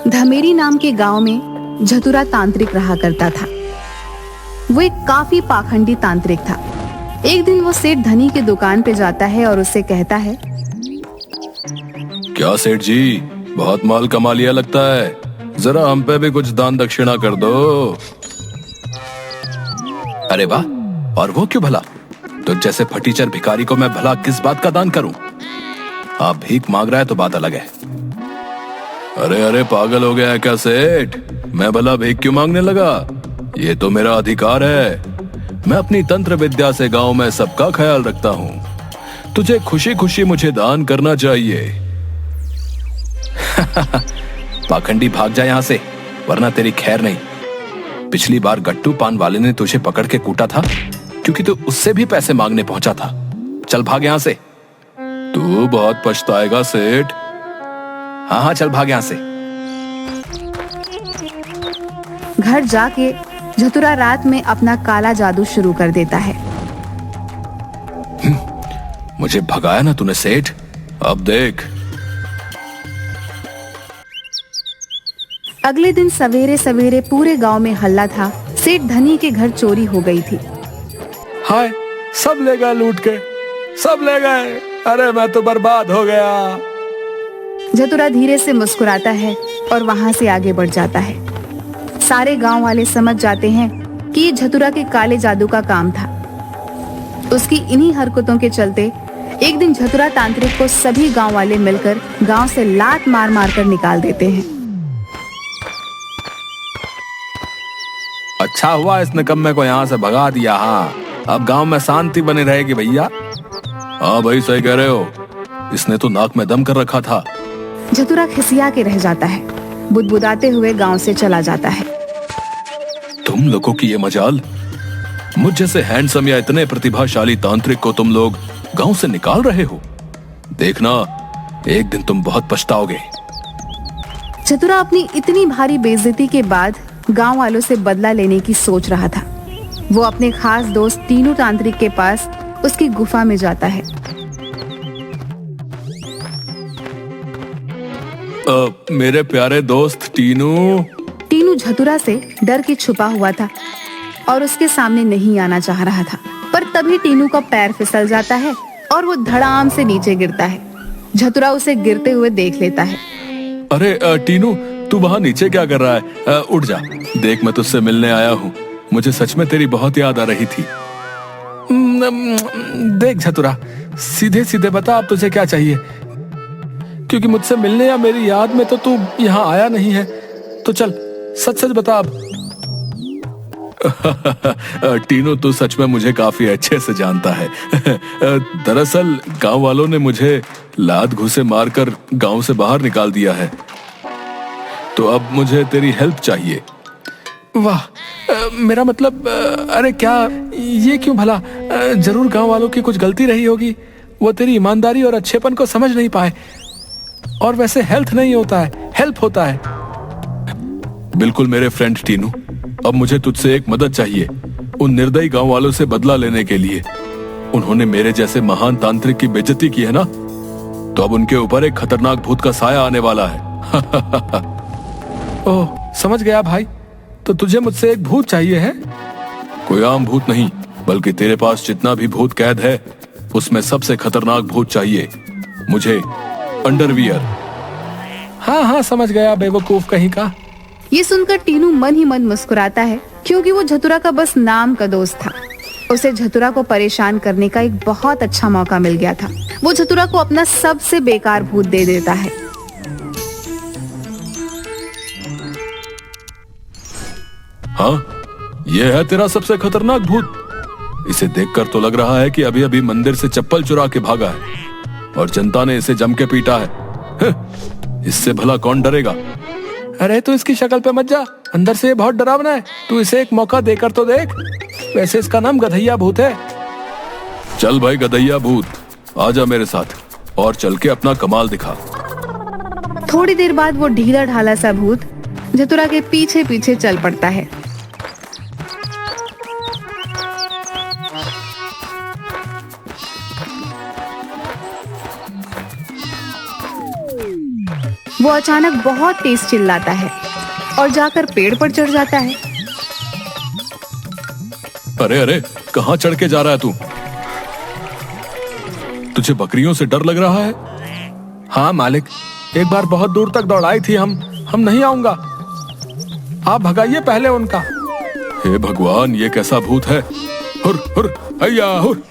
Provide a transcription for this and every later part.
धमेरी नाम के गांव में झतुरा तांत्रिक रहा करता था। वो एक काफी पाखंडी तांत्रिक था। एक दिन वो सेठ धनी की दुकान पे जाता है और उससे कहता है, क्या सेठ जी, बहुत माल कमा लिया लगता है, जरा हम पे भी कुछ दान दक्षिणा कर दो। अरे वाह, और वो क्यों भला? तो जैसे फटीचर भिखारी को मैं भला किस बात का दान करूं? आप भीख मांग रहा है तो बात अलग है। अरे अरे, पागल हो गया है क्या सेठ? मैं भला भीख क्यों मांगने लगा? ये तो मेरा अधिकार है। मैं अपनी तंत्र विद्या से गांव में सबका ख्याल रखता हूं। तुझे खुशी खुशी मुझे दान करना चाहिए। पाखंडी, भाग जा यहां से, वरना तेरी खैर नहीं। पिछली बार गट्टू पान वाले ने तुझे पकड़ के कूटा था क्योंकि तू उससे भी पैसे मांगने पहुंचा था। चल भाग यहां से। तू बहुत पछताएगा सेठ। हाँ हाँ, चल भाग यहां से। घर जाके झतुरा रात में अपना काला जादू शुरू कर देता है। मुझे भगाया ना तूने सेठ, अब देख। अगले दिन सवेरे सवेरे पूरे गांव में हल्ला था। सेठ धनी के घर चोरी हो गई थी। हाय, सब ले गए लूट के, सब ले गए। अरे मैं तो बर्बाद हो गया। झतुरा धीरे से मुस्कुराता है और वहां से आगे बढ़ जाता है। सारे गांव वाले समझ जाते हैं कि ये झतुरा के काले जादू का काम था। उसकी इन्हीं हरकतों के चलते एक दिन झतुरा तांत्रिक को सभी गांव वाले मिलकर गांव से लात मार मार कर निकाल देते हैं। अच्छा हुआ इस निकम्मे को यहाँ से भगा दिया। हाँ, अब गांव में शांति बनी रहेगी भैया। हाँ भाई, सही कह रहे हो। इसने तो नाक में दम कर रखा था। झतुरा खिसिया के रह जाता है, बुदबुदाते हुए गांव से चला जाता है। तुम लोगों की ये मजाल, मुझ जैसे हैंडसम या इतने प्रतिभाशाली तांत्रिक को तुम लोग गांव से निकाल रहे हो। देखना, एक दिन तुम बहुत पछताओगे। झतुरा अपनी इतनी भारी बेइज्जती के बाद गांव वालों से बदला लेने की सोच रहा था। वो अपने खास दोस्त टीनू तांत्रिक के पास उसकी गुफा में जाता है। मेरे प्यारे दोस्त टीनू। टीनू झतुरा से डर के छुपा हुआ था और उसके सामने नहीं आना चाह रहा था, पर तभी टीनू का पैर फिसल जाता है और वो धड़ाम से नीचे गिरता है। झतुरा उसे गिरते हुए देख लेता है। अरे टीनू, तू वहाँ नीचे क्या कर रहा है? उठ जा, देख मैं तुझसे मिलने आया हूँ। मुझे सच में तेरी बहुत याद आ रही थी। देख झतुरा, सीधे सीधे बता अब तुझे क्या चाहिए, क्योंकि मुझसे मिलने या मेरी याद में तो तू यहाँ आया नहीं है। तो चल सच सच बता अब। टीनू, तू सच में मुझे काफी अच्छे से जानता है। दरअसल गांव वालों ने मुझे लात घूंसे मारकर गांव से बाहर निकाल दिया है, तो अब मुझे तेरी हेल्प चाहिए। वाह, मेरा मतलब, अरे क्या, ये क्यों भला? जरूर गांव वालों की कुछ गलती रही होगी। वो तेरी ईमानदारी और अच्छेपन को समझ नहीं पाए। और वैसे हेल्थ नहीं होता है, हेल्प होता है। बिल्कुल मेरे फ्रेंड टीनू, अब मुझे तुझसे एक मदद चाहिए। उन निर्दयी गांव वालों से बदला लेने के लिए। उन्होंने मेरे जैसे महान तांत्रिक की बेइज्जती की है ना, तो अब उनके ऊपर एक खतरनाक भूत का साया आने वाला है। ओह, समझ गया भाई। तो तुझे मुझसे एक भूत चाहिए है? कोई आम भूत नहीं, बल्कि तेरे पास जितना भी भूत कैद है उसमें सबसे खतरनाक भूत चाहिए मुझे। अंडरवियर। हाँ हाँ, समझ गया बेवकूफ कहीं का। ये सुनकर टीनू मन ही मन मुस्कुराता है, क्योंकि वो झतुरा का बस नाम का दोस्त था। उसे झतुरा को परेशान करने का एक बहुत अच्छा मौका मिल गया था। वो झतुरा को अपना सबसे बेकार भूत दे देता है। हाँ, ये है तेरा सबसे खतरनाक भूत। इसे देखकर तो लग रहा है कि अभी अभी मंदिर से चप्पल चुरा के भागा है और जनता ने इसे जम के पीटा है। इससे भला कौन डरेगा? अरे तू इसकी शक्ल पे मत जा, अंदर से ये बहुत डरावना है। तू इसे एक मौका देकर तो देख। वैसे इसका नाम गधैया भूत है। चल भाई गधैया भूत, आजा मेरे साथ और चल के अपना कमाल दिखा। थोड़ी देर बाद वो ढीला ढाला सा भूत झतुरा के पीछे पीछे चल पड़ता है। वो अचानक बहुत तेज चिल्लाता है और जाकर पेड़ पर चढ़ जाता है। अरे अरे, कहाँ चढ़ के जा रहा है तू? तुझे बकरियों से डर लग रहा है? हाँ मालिक, एक बार बहुत दूर तक दौड़ाई थी। हम नहीं आऊंगा, आप भगाइए पहले उनका। हे भगवान, ये कैसा भूत है? हुर हुर हैया हुर।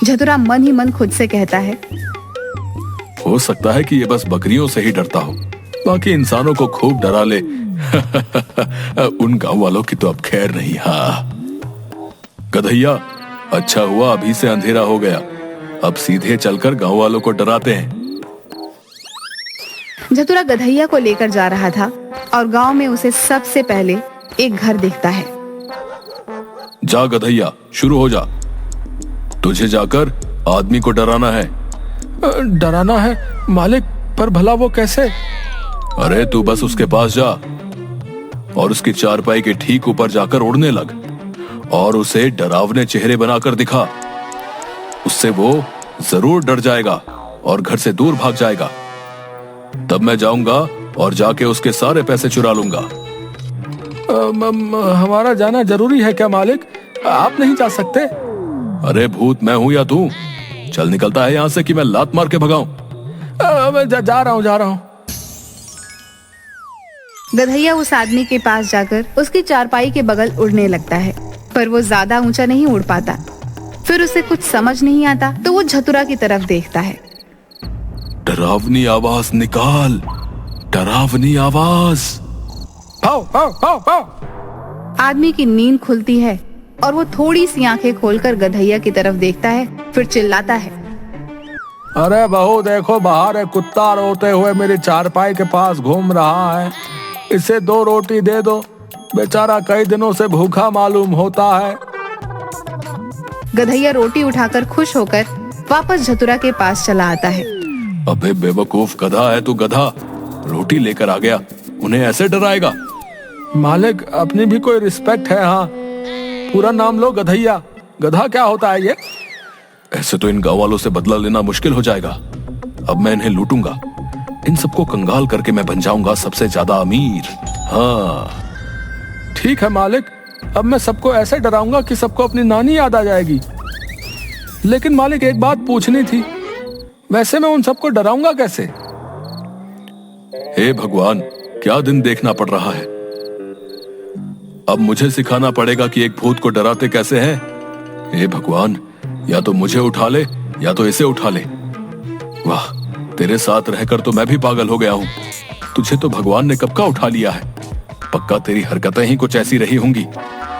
झतुरा मन ही मन खुद से कहता है, हो सकता है कि ये बस बकरियों से ही डरता हो, बाकी इंसानों को खूब डरा ले। उन गांव वालों की तो अब खैर नहीं। हाँ गधैया, अच्छा हुआ अभी से अंधेरा हो गया, अब सीधे चलकर गांव वालों को डराते हैं। झतुरा गधैया को लेकर जा रहा था और गांव में उसे सबसे पहले एक घर दिखता है। जा गधैया, शुरू हो जा। तुझे जाकर आदमी को डराना है। डराना है मालिक, पर भला वो कैसे? अरे तू बस उसके पास जा और उसकी चारपाई के ठीक ऊपर जाकर उड़ने लग और उसे डरावने चेहरे बनाकर दिखा। उससे वो जरूर डर जाएगा और घर से दूर भाग जाएगा। तब मैं जाऊंगा और जाके उसके सारे पैसे चुरा लूंगा। हमारा जाना जरूरी है क्या मालिक? आप नहीं जा सकते? अरे भूत मैं हूं या तू? चल निकलता है यहां से कि मैं लात मार के भगाऊं। मैं जा रहा हूं। गधैया उस आदमी के पास जाकर उसकी चारपाई के बगल उड़ने लगता है, पर वो ज्यादा ऊंचा नहीं उड़ पाता। फिर उसे कुछ समझ नहीं आता तो वो झतुरा की तरफ देखता है। डरावनी आवाज निकाल, डरावनी आवाज। आओ आओ आओ आओ। आदमी की नींद खुलती है और वो थोड़ी सी आंखें खोलकर गधैया की तरफ देखता है, फिर चिल्लाता है, अरे बहू देखो, बाहर एक कुत्ता रोते हुए मेरी चारपाई के पास घूम रहा है। इसे 2 रोटी दे दो, बेचारा कई दिनों से भूखा मालूम होता है। गधैया रोटी उठाकर खुश होकर वापस झतुरा के पास चला आता है। अबे बेवकूफ गधा है तू, गधा रोटी लेकर आ गया, उन्हें ऐसे डराएगा? मालिक, अपनी भी कोई रिस्पेक्ट है। हाँ, पूरा नाम लो गधैया। गधा क्या होता है ये? ऐसे तो इन गांव वालों से बदला लेना मुश्किल हो जाएगा। अब मैं इन्हें लूटूंगा, इन सबको कंगाल करके मैं बन जाऊंगा सबसे ज्यादा अमीर। हाँ ठीक है मालिक, अब मैं सबको ऐसे डराऊंगा कि सबको अपनी नानी याद आ जाएगी। लेकिन मालिक, एक बात पूछनी थी, वैसे मैं उन सबको डराऊंगा कैसे? हे भगवान, क्या दिन देखना पड़ रहा है। अब मुझे सिखाना पड़ेगा कि एक भूत को डराते कैसे हैं। हे भगवान, या तो मुझे उठा ले या तो इसे उठा ले। वाह, तेरे साथ रहकर तो मैं भी पागल हो गया हूं। तुझे तो भगवान ने कब का उठा लिया है। पक्का तेरी हरकतें ही कुछ ऐसी रही होंगी,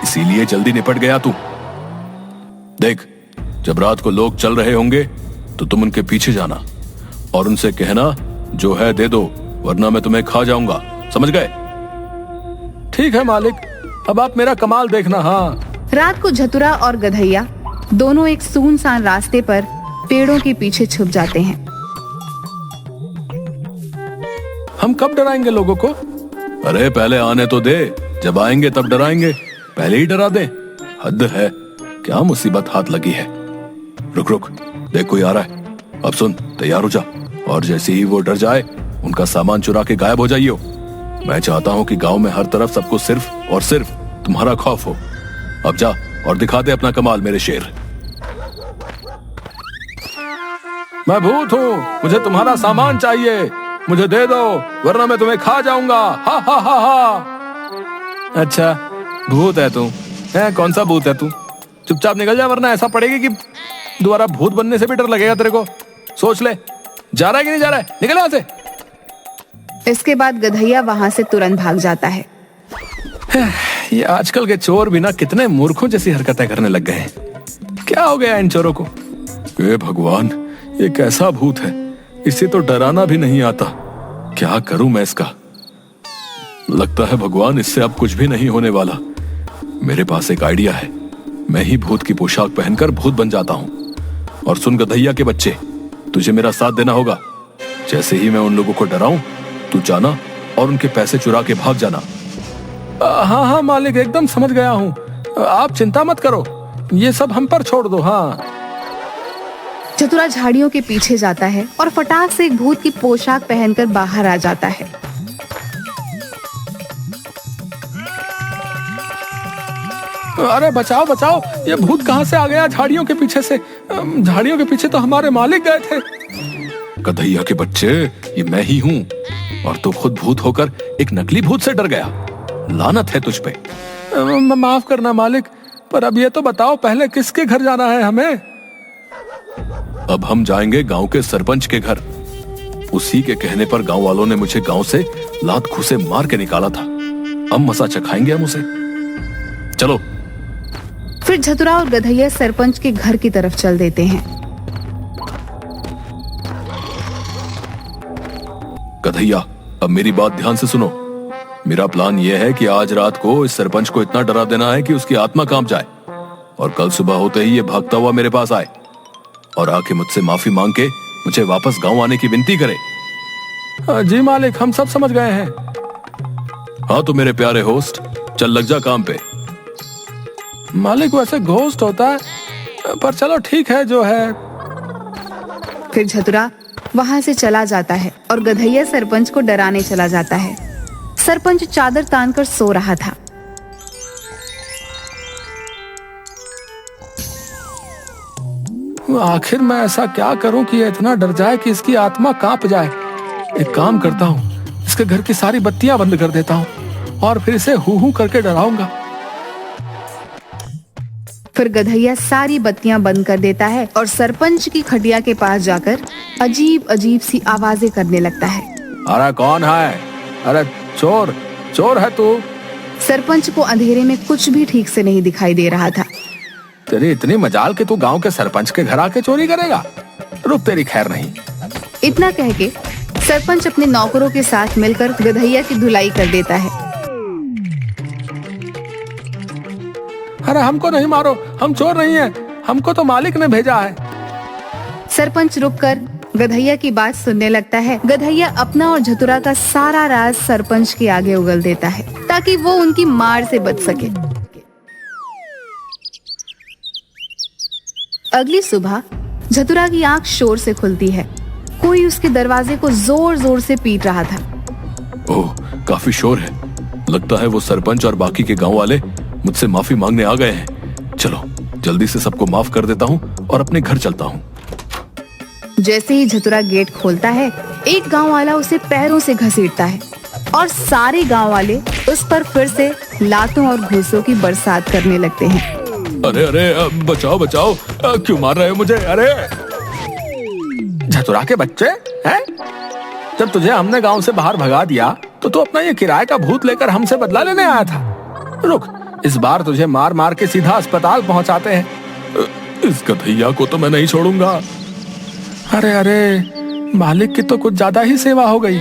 इसीलिए जल्दी निपट गया तू। देख, जब रात को लोग चल रहे होंगे तो तुम उनके पीछे जाना और उनसे कहना जो है दे दो, वरना मैं तुम्हें खा जाऊंगा, समझ गए? ठीक है मालिक, अब आप मेरा कमाल देखना। हाँ। रात को झतुरा और गधैया दोनों एक सुनसान रास्ते पर पेड़ों के पीछे छुप जाते हैं। हम कब डराएंगे लोगों को? अरे पहले आने तो दे, जब आएंगे तब डराएंगे, पहले ही डरा दे। हद है, क्या मुसीबत हाथ लगी है। रुक रुक, देख कोई आ रहा है। अब सुन, तैयार हो जा और जैसे ही वो डर जाए उनका सामान चुरा के गायब हो जाइयो। मैं चाहता हूँ कि गांव में हर तरफ सबको सिर्फ और सिर्फ तुम्हारा खौफ हो। अब जा और दिखा दे अपना कमाल मेरे शेर। मैं भूत हूँ, मुझे तुम्हारा सामान चाहिए, मुझे दे दो वरना मैं तुम्हें खा जाऊंगा। हा हा हा हा। अच्छा, भूत है तू? है कौन सा भूत है तू? चुपचाप निकल जा, वरना ऐसा पड़ेगी कि दोबारा भूत बनने से भी डर लगेगा तेरे को। सोच ले, जा रहा है कि नहीं जा रहा है? निकल यहाँ से। इसके बाद गधैया वहां से तुरंत भाग जाता है। ये आजकल के चोर भी ना कितने मूर्खों जैसी हरकतें करने लग गए हैं। क्या हो गया इन चोरों को? हे भगवान, ये कैसा भूत है, इसे तो डराना भी नहीं आता। क्या करूं मैं इसका? लगता है भगवान, इससे अब कुछ भी नहीं होने वाला। मेरे पास एक आइडिया है, मैं ही भूत की पोशाक पहनकर भूत बन जाता हूं। और सुन गधैया के बच्चे, तुझे मेरा साथ देना होगा। जैसे ही मैं उन लोगों को डराऊं, तू जाना और उनके पैसे चुरा के भाग जाना। हाँ हाँ मालिक, एकदम समझ गया हूँ। आप चिंता मत करो, ये सब हम पर छोड़ दो। हाँ। चतुरा झाड़ियों के पीछे जाता है और फटाक से एक भूत की पोशाक पहनकर बाहर आ जाता है। अरे बचाओ बचाओ, ये भूत कहाँ से आ गया झाड़ियों के पीछे से? झाड़ियों के पीछे तो हमारे मालिक गए थे। गधैया के बच्चे, ये मैं ही हूँ, और तू खुद भूत होकर एक नकली भूत से डर गया। लानत है तुझ पे। माफ करना मालिक, पर अब ये तो बताओ पहले किसके घर जाना है हमें? अब हम जाएंगे गांव के सरपंच के घर। उसी के कहने पर गांव वालों ने मुझे गांव से लात घूंसे मार के निकाला था। अब मसा चखाएंगे हम उसे। चलो। फिर झतुरा और गधैया सरपंच के घर की तरफ चल देते हैं। गधैया, अब मेरी बात ध्यान से सुनो। मेरा प्लान यह है कि आज रात को इस सरपंच को इतना डरा देना है कि उसकी आत्मा कांप जाए और कल सुबह होते ही ये भागता हुआ मेरे पास आए और आके मुझसे माफी मांग के मुझे वापस गांव आने की विनती करे। जी मालिक, हम सब समझ गए हैं। हाँ तो मेरे प्यारे होस्ट, चल लग जा काम पे। मालिक वैसे घोस्ट होता है, पर चलो ठीक है जो है। फिर झतुरा वहां से चला जाता है और गधैया सरपंच को डराने चला जाता है। सरपंच चादर तानकर सो रहा था। आखिर मैं ऐसा क्या करूं कि ये इतना डर जाए कि इसकी आत्मा कांप जाए? एक काम करता हूं, इसके घर की सारी बत्तियां बंद कर देता हूं और फिर इसे हू हू करके डराऊंगा। फिर गधैया सारी बत्तियां बंद कर देता है और सरपंच की खटिया के पास जाकर अजीब अजीब सी आवाजें करने लगता है। अरे कौन है? अरे चोर, चोर है तू? सरपंच को अंधेरे में कुछ भी ठीक से नहीं दिखाई दे रहा था। तेरी इतनी मजाल कि तू गांव के सरपंच के घर आके चोरी करेगा? रुक, तेरी खैर नहीं। इतना कह के सरपंच अपने नौकरों के साथ मिलकर गधैया की धुलाई कर देता है। अरे हमको नहीं मारो, हम चोर नहीं है, हमको तो मालिक ने भेजा है। सरपंच रुककर गधैया की बात सुनने लगता है। गधैया अपना और झतुरा का सारा राज सरपंच के आगे उगल देता है ताकि वो उनकी मार से बच सके। अगली सुबह झतुरा की आंख शोर से खुलती है। कोई उसके दरवाजे को जोर जोर से पीट रहा था। ओह, काफी शोर है। लगता है वो सरपंच और बाकी के गांव वाले मुझसे माफी मांगने आ गए हैं। चलो जल्दी से सबको माफ कर देता हूँ और अपने घर चलता हूँ। जैसे ही झतुरा गेट खोलता है, एक गांव वाला उसे पैरों से घसीटता है और सारे गांव वाले उस पर फिर से लातों और घूंसों की बरसात करने लगते हैं। अरे अरे, बचाओ बचाओ, क्यों मार रहे हो मुझे? अरे झतुरा के बच्चे हैं? जब तुझे हमने गांव से बाहर भगा दिया तो तू अपना ये किराए का भूत लेकर हमसे बदला लेने आया था। रुक, इस बार तुझे मार मार के सीधा अस्पताल पहुंचाते हैं। इस गधैया को तो मैं नहीं छोड़ूंगा। अरे अरे, मालिक की तो कुछ ज्यादा ही सेवा हो गई।